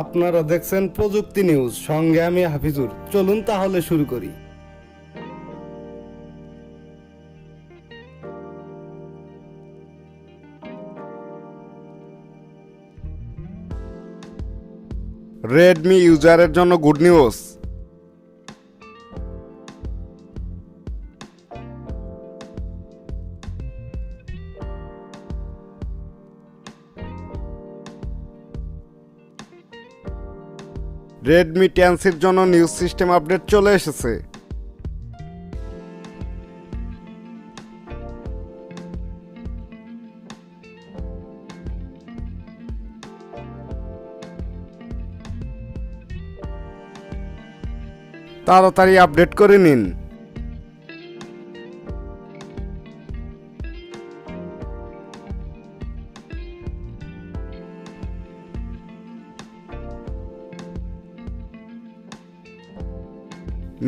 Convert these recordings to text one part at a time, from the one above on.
আপনারা দেখছেন প্রযুক্তি নিউজ, সঙ্গে আমি হাফিজুর। চলুন তাহলে শুরু করি। রেডমি ইউজারের জন্য গুড নিউজ। রেডমি 10cর জন্য নিউজ সিস্টেম আপডেট চলে এসেছে। তাড়াতাড়ি আপডেট করে নিন।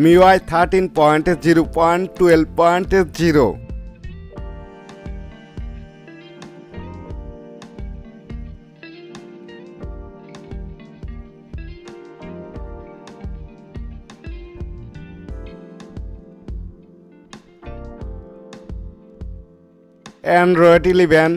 MIUI 13.0.12.0। Android 11।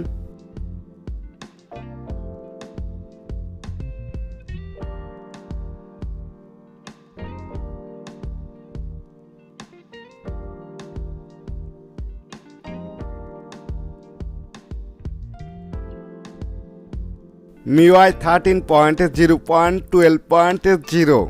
MIUI 13.0.12.0।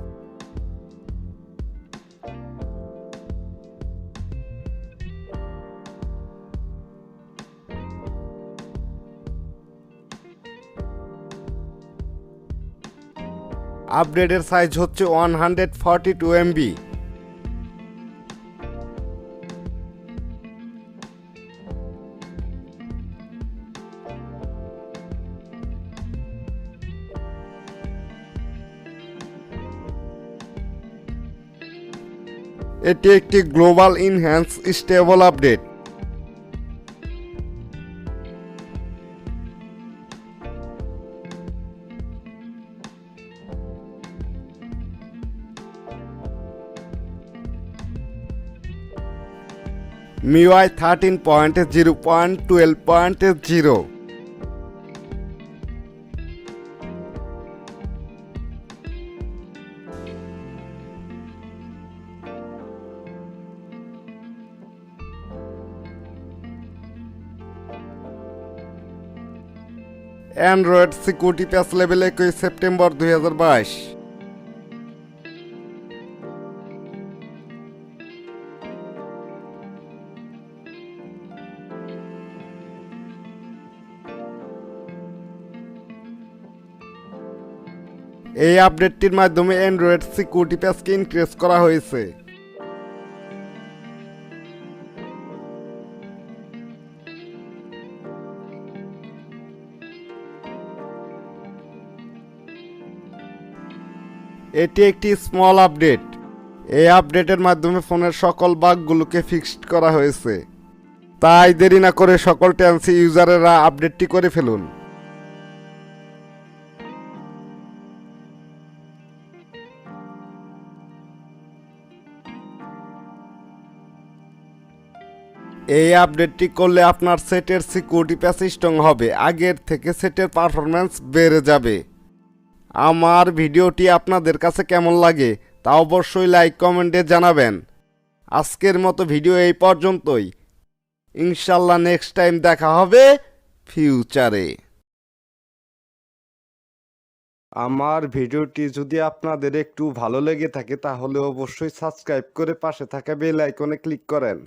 আপডেটের সাইজ হচ্ছে 142 MB। এটি একটি global enhance stable update. MIUI 13.0.12.0। Android security প্যাচ লেভেল 21 সেপ্টেম্বর 2022। এই আপডেটটির মাধ্যমে অ্যান্ড্রয়েড সিকিউরিটি প্যাচকে ইনক্রিজ করা হয়েছে। এটি একটি স্মল আপডেট। এই আপডেটের মাধ্যমে ফোনের সকল বাগগুলোকে ফিক্সড করা হয়েছে। তাই দেরি না করে সকল 10c ইউজারেরা আপডেটটি করে ফেলুন। এই আপডেটটি করলে আপনার সেটের সিকিউরিটি প্যাচ স্ট্রং হবে, আগের থেকে সেটের পারফরম্যান্স বেড়ে যাবে। আমার ভিডিওটি আপনাদের কাছে কেমন লাগে তা অবশ্যই লাইক কমেন্টে জানাবেন। আজকের মতো ভিডিও এই পর্যন্তই। ইনশাল্লাহ নেক্সট টাইম দেখা হবে ফিউচারে। আমার ভিডিওটি যদি আপনাদের একটু ভালো লেগে থাকে তাহলে অবশ্যই সাবস্ক্রাইব করে পাশে থাকা বেল আইকনে ক্লিক করেন।